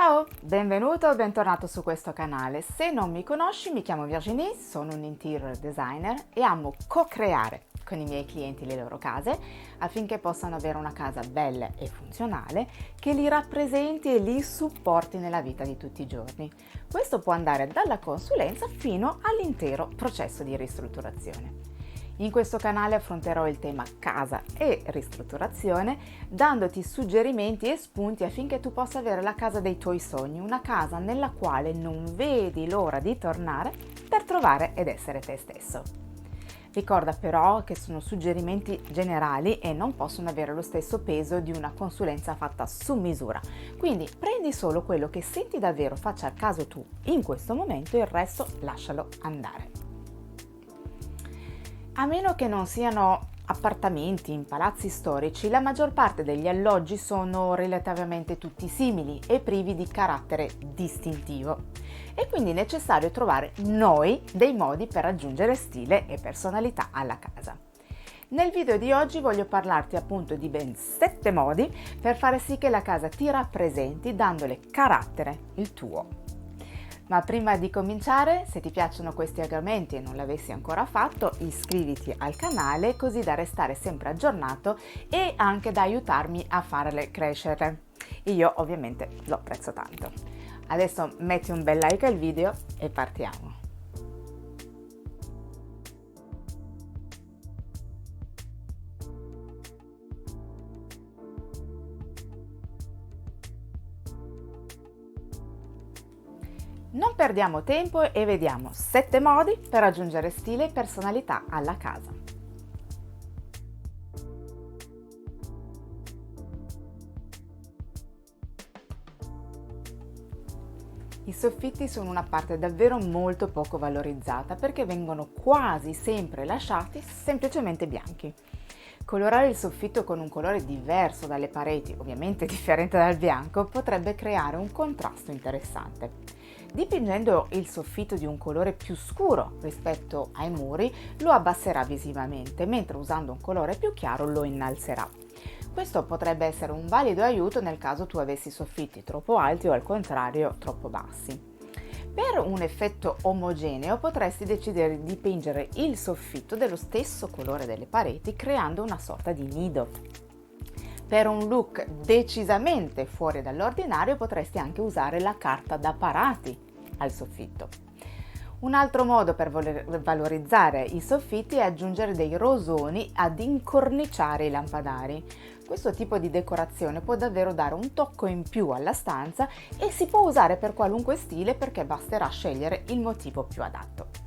Ciao, benvenuto o bentornato su questo canale. Se non mi conosci, mi chiamo Virginie, sono un interior designer e amo co-creare con i miei clienti le loro case affinché possano avere una casa bella e funzionale che li rappresenti e li supporti nella vita di tutti i giorni. Questo può andare dalla consulenza fino all'intero processo di ristrutturazione. In questo canale affronterò il tema casa e ristrutturazione, dandoti suggerimenti e spunti affinché tu possa avere la casa dei tuoi sogni, una casa nella quale non vedi l'ora di tornare per trovare ed essere te stesso. Ricorda però che sono suggerimenti generali e non possono avere lo stesso peso di una consulenza fatta su misura, quindi prendi solo quello che senti davvero faccia al caso tu in questo momento e il resto lascialo andare. A meno che non siano appartamenti in palazzi storici, la maggior parte degli alloggi sono relativamente tutti simili e privi di carattere distintivo. È quindi necessario trovare dei modi per aggiungere stile e personalità alla casa. Nel video di oggi voglio parlarti appunto di ben 7 modi per fare sì che la casa ti rappresenti dandole carattere, il tuo. Ma prima di cominciare, se ti piacciono questi argomenti e non l'avessi ancora fatto, iscriviti al canale così da restare sempre aggiornato e anche da aiutarmi a farle crescere. Io ovviamente lo apprezzo tanto. Adesso metti un bel like al video e partiamo. Non perdiamo tempo e vediamo 7 modi per aggiungere stile e personalità alla casa. I soffitti sono una parte davvero molto poco valorizzata perché vengono quasi sempre lasciati semplicemente bianchi. Colorare il soffitto con un colore diverso dalle pareti, ovviamente differente dal bianco, potrebbe creare un contrasto interessante. Dipingendo il soffitto di un colore più scuro rispetto ai muri lo abbasserà visivamente, mentre usando un colore più chiaro lo innalzerà. Questo potrebbe essere un valido aiuto nel caso tu avessi soffitti troppo alti o al contrario troppo bassi. Per un effetto omogeneo potresti decidere di dipingere il soffitto dello stesso colore delle pareti creando una sorta di nido. Per un look decisamente fuori dall'ordinario potresti anche usare la carta da parati al soffitto. Un altro modo per valorizzare i soffitti è aggiungere dei rosoni ad incorniciare i lampadari. Questo tipo di decorazione può davvero dare un tocco in più alla stanza e si può usare per qualunque stile perché basterà scegliere il motivo più adatto.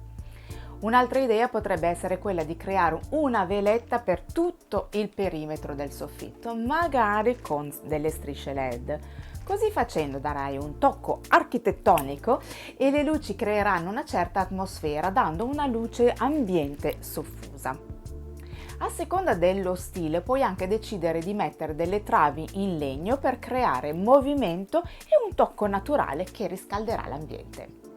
Un'altra idea potrebbe essere quella di creare una veletta per tutto il perimetro del soffitto, magari con delle strisce LED. Così facendo darai un tocco architettonico e le luci creeranno una certa atmosfera, dando una luce ambiente soffusa. A seconda dello stile puoi anche decidere di mettere delle travi in legno per creare movimento e un tocco naturale che riscalderà l'ambiente.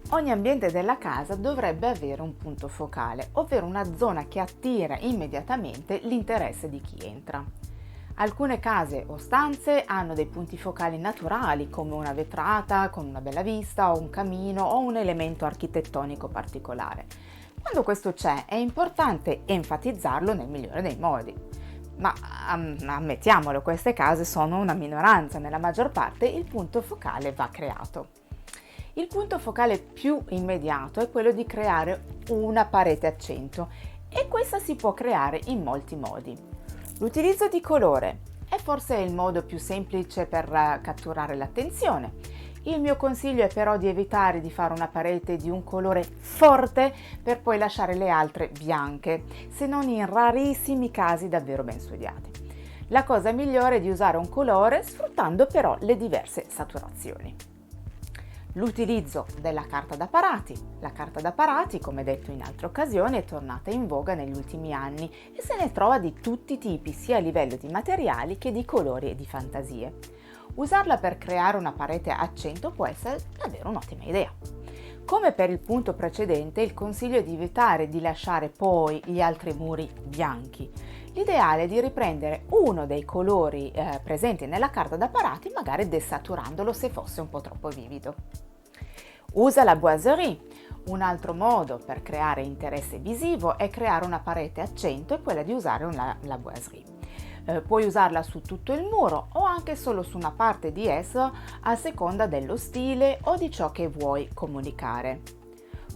Ogni ambiente della casa dovrebbe avere un punto focale, ovvero una zona che attira immediatamente l'interesse di chi entra. Alcune case o stanze hanno dei punti focali naturali come una vetrata con una bella vista o un camino o un elemento architettonico particolare. Quando questo c'è è importante enfatizzarlo nel migliore dei modi. Ma ammettiamolo, queste case sono una minoranza, nella maggior parte il punto focale va creato. Il punto focale più immediato è quello di creare una parete a centro e questa si può creare in molti modi. L'utilizzo di colore è forse il modo più semplice per catturare l'attenzione. Il mio consiglio è però di evitare di fare una parete di un colore forte per poi lasciare le altre bianche, se non in rarissimi casi davvero ben studiati. La cosa migliore è di usare un colore sfruttando però le diverse saturazioni. L'utilizzo della carta da parati. La carta da parati, come detto in altre occasioni, è tornata in voga negli ultimi anni e se ne trova di tutti i tipi, sia a livello di materiali che di colori e di fantasie. Usarla per creare una parete a 100 può essere davvero un'ottima idea. Come per il punto precedente, il consiglio è di evitare di lasciare poi gli altri muri bianchi. L'ideale è di riprendere uno dei colori presenti nella carta da parati, magari desaturandolo se fosse un po' troppo vivido. Usa la boiserie. Un altro modo per creare interesse visivo è creare una parete a 100 e quella di usare la boiserie. Puoi usarla su tutto il muro o anche solo su una parte di esso a seconda dello stile o di ciò che vuoi comunicare.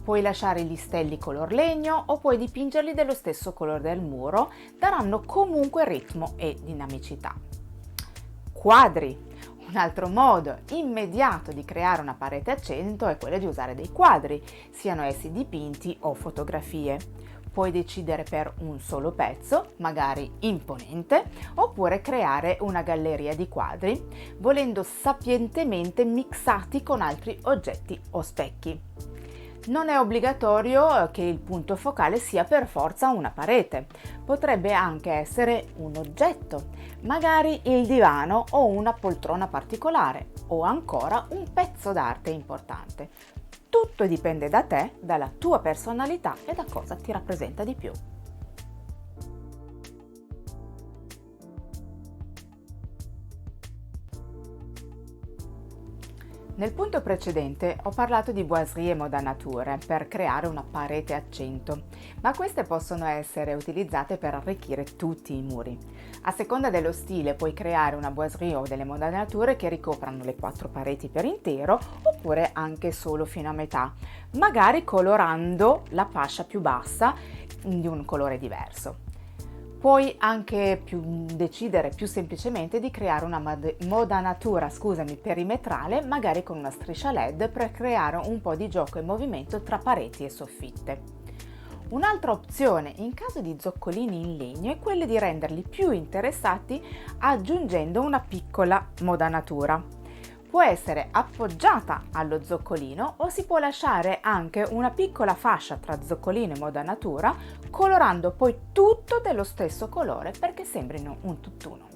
Puoi lasciare gli listelli color legno o puoi dipingerli dello stesso colore del muro, daranno comunque ritmo e dinamicità. Quadri. Un altro modo immediato di creare una parete a 100 è quello di usare dei quadri, siano essi dipinti o fotografie. Puoi decidere per un solo pezzo, magari imponente, oppure creare una galleria di quadri, volendo sapientemente mixati con altri oggetti o specchi. Non è obbligatorio che il punto focale sia per forza una parete, potrebbe anche essere un oggetto, magari il divano o una poltrona particolare, o ancora un pezzo d'arte importante. Tutto dipende da te, dalla tua personalità e da cosa ti rappresenta di più. Nel punto precedente ho parlato di boiserie e modanature per creare una parete a 100, ma queste possono essere utilizzate per arricchire tutti i muri. A seconda dello stile puoi creare una boiserie o delle modanature che ricoprano le 4 pareti per intero oppure anche solo fino a metà, magari colorando la fascia più bassa di un colore diverso. Puoi anche decidere più semplicemente di creare una modanatura perimetrale, magari con una striscia LED per creare un po' di gioco e movimento tra pareti e soffitte. Un'altra opzione in caso di zoccolini in legno è quella di renderli più interessanti aggiungendo una piccola modanatura. Può essere appoggiata allo zoccolino o si può lasciare anche una piccola fascia tra zoccolino e modanatura, colorando poi tutto dello stesso colore perché sembrino un tutt'uno.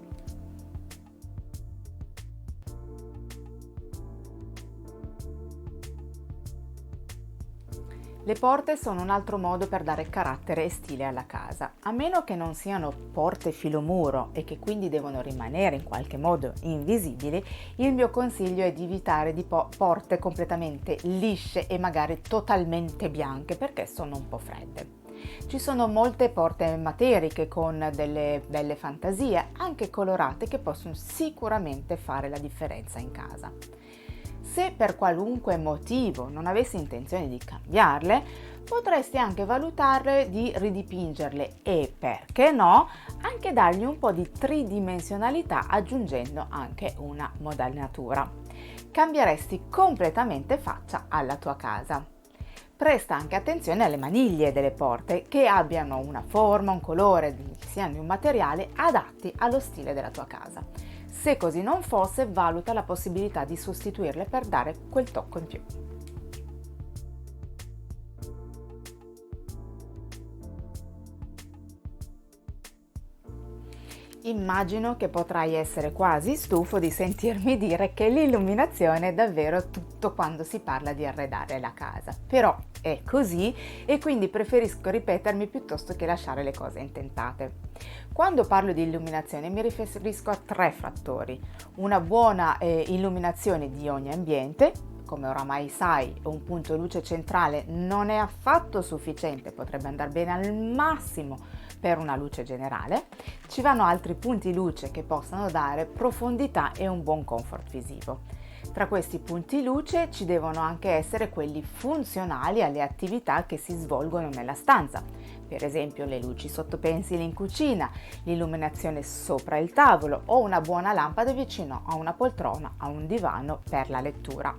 Le porte sono un altro modo per dare carattere e stile alla casa. A meno che non siano porte filomuro e che quindi devono rimanere in qualche modo invisibili, il mio consiglio è di evitare di porte completamente lisce e magari totalmente bianche perché sono un po' fredde. Ci sono molte porte materiche con delle belle fantasie, anche colorate, che possono sicuramente fare la differenza in casa. Se per qualunque motivo non avessi intenzione di cambiarle, potresti anche valutare di ridipingerle e, perché no, anche dargli un po' di tridimensionalità aggiungendo anche una modanatura. Cambieresti completamente faccia alla tua casa. Presta anche attenzione alle maniglie delle porte, che abbiano una forma, un colore, che siano di un materiale adatti allo stile della tua casa. Se così non fosse, valuta la possibilità di sostituirle per dare quel tocco in più. Immagino che potrai essere quasi stufo di sentirmi dire che l'illuminazione è davvero tutto quando si parla di arredare la casa, però è così e quindi preferisco ripetermi piuttosto che lasciare le cose intentate. Quando parlo di illuminazione mi riferisco a 3 fattori: una buona illuminazione di ogni ambiente. Come oramai sai, un punto luce centrale non è affatto sufficiente, potrebbe andare bene al massimo per una luce generale. Ci vanno altri punti luce che possano dare profondità e un buon comfort visivo. Tra questi punti luce ci devono anche essere quelli funzionali alle attività che si svolgono nella stanza, per esempio le luci sottopensili in cucina, l'illuminazione sopra il tavolo o una buona lampada vicino a una poltrona, a un divano per la lettura.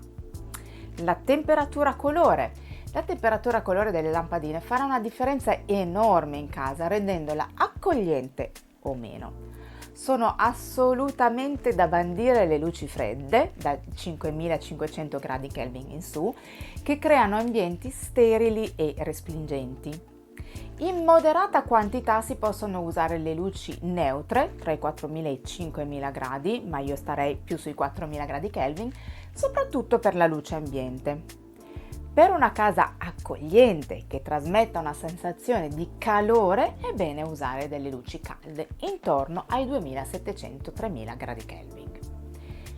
La temperatura colore. La temperatura colore delle lampadine farà una differenza enorme in casa, rendendola accogliente o meno. Sono assolutamente da bandire le luci fredde, da 5500 gradi Kelvin in su, che creano ambienti sterili e respingenti. In moderata quantità si possono usare le luci neutre, tra i 4000 e i 5000 gradi, ma io starei più sui 4000 gradi Kelvin, soprattutto per la luce ambiente. Per una casa accogliente che trasmetta una sensazione di calore è bene usare delle luci calde intorno ai 2700-3000 gradi Kelvin.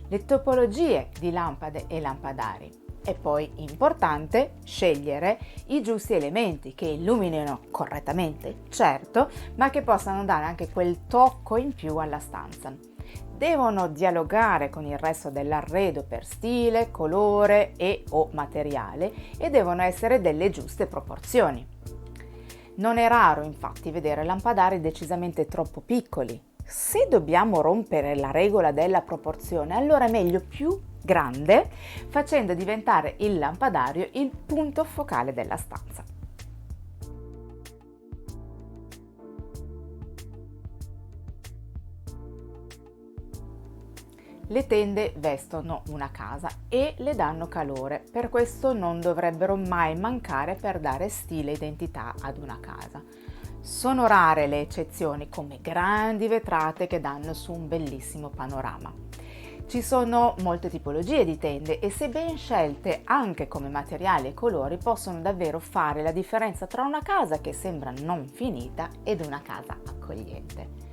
Le topologie di lampade e lampadari. È poi importante scegliere i giusti elementi che illuminino correttamente, certo, ma che possano dare anche quel tocco in più alla stanza. Devono dialogare con il resto dell'arredo per stile, colore e o materiale e devono essere delle giuste proporzioni. Non è raro infatti vedere lampadari decisamente troppo piccoli. Se dobbiamo rompere la regola della proporzione, allora è meglio più grande, facendo diventare il lampadario il punto focale della stanza. Le tende vestono una casa e le danno calore, per questo non dovrebbero mai mancare per dare stile e identità ad una casa. Sono rare le eccezioni come grandi vetrate che danno su un bellissimo panorama. Ci sono molte tipologie di tende e se ben scelte anche come materiali e colori possono davvero fare la differenza tra una casa che sembra non finita ed una casa accogliente.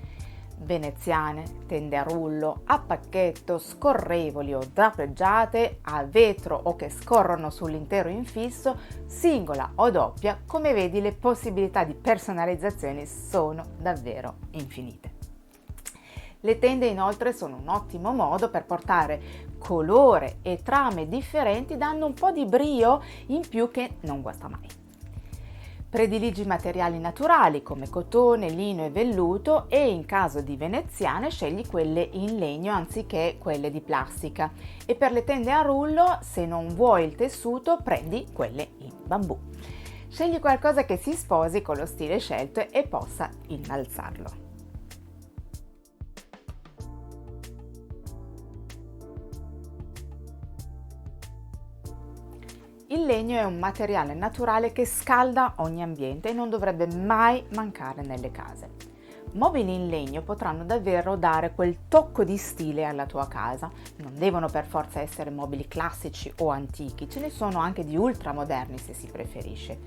Veneziane, tende a rullo, a pacchetto, scorrevoli o drapeggiate, a vetro o che scorrono sull'intero infisso, singola o doppia, come vedi le possibilità di personalizzazione sono davvero infinite. Le tende inoltre sono un ottimo modo per portare colore e trame differenti, dando un po' di brio in più che non guasta mai. Prediligi materiali naturali come cotone, lino e velluto e in caso di veneziane scegli quelle in legno anziché quelle di plastica e per le tende a rullo, se non vuoi il tessuto, prendi quelle in bambù. Scegli qualcosa che si sposi con lo stile scelto e possa innalzarlo. Il legno è un materiale naturale che scalda ogni ambiente e non dovrebbe mai mancare nelle case. Mobili in legno potranno davvero dare quel tocco di stile alla tua casa. Non devono per forza essere mobili classici o antichi, ce ne sono anche di ultramoderni se si preferisce.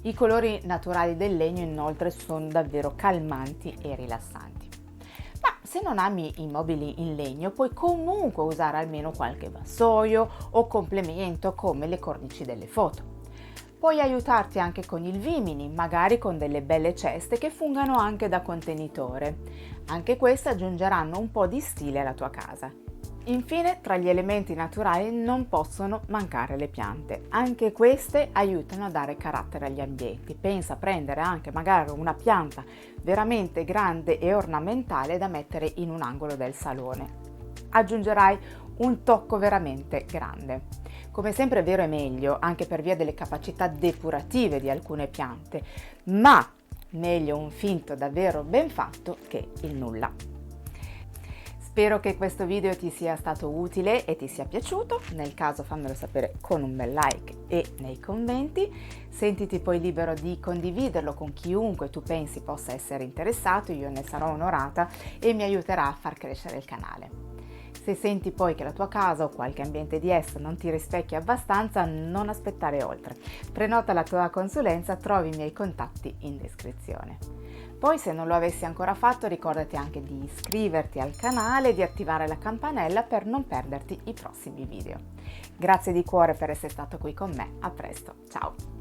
I colori naturali del legno inoltre sono davvero calmanti e rilassanti. Ma se non ami i mobili in legno, puoi comunque usare almeno qualche vassoio o complemento come le cornici delle foto. Puoi aiutarti anche con il vimini, magari con delle belle ceste che fungano anche da contenitore. Anche queste aggiungeranno un po' di stile alla tua casa. Infine, tra gli elementi naturali non possono mancare le piante. Anche queste aiutano a dare carattere agli ambienti. Pensa a prendere anche magari una pianta veramente grande e ornamentale da mettere in un angolo del salone. Aggiungerai un tocco veramente grande. Come sempre è vero è meglio, anche per via delle capacità depurative di alcune piante, ma meglio un finto davvero ben fatto che il nulla. Spero che questo video ti sia stato utile e ti sia piaciuto, nel caso fammelo sapere con un bel like e nei commenti. Sentiti poi libero di condividerlo con chiunque tu pensi possa essere interessato, io ne sarò onorata e mi aiuterà a far crescere il canale. Se senti poi che la tua casa o qualche ambiente di esso non ti rispecchia abbastanza, non aspettare oltre. Prenota la tua consulenza, trovi i miei contatti in descrizione. Poi se non lo avessi ancora fatto, ricordati anche di iscriverti al canale e di attivare la campanella per non perderti i prossimi video. Grazie di cuore per essere stato qui con me, a presto, ciao!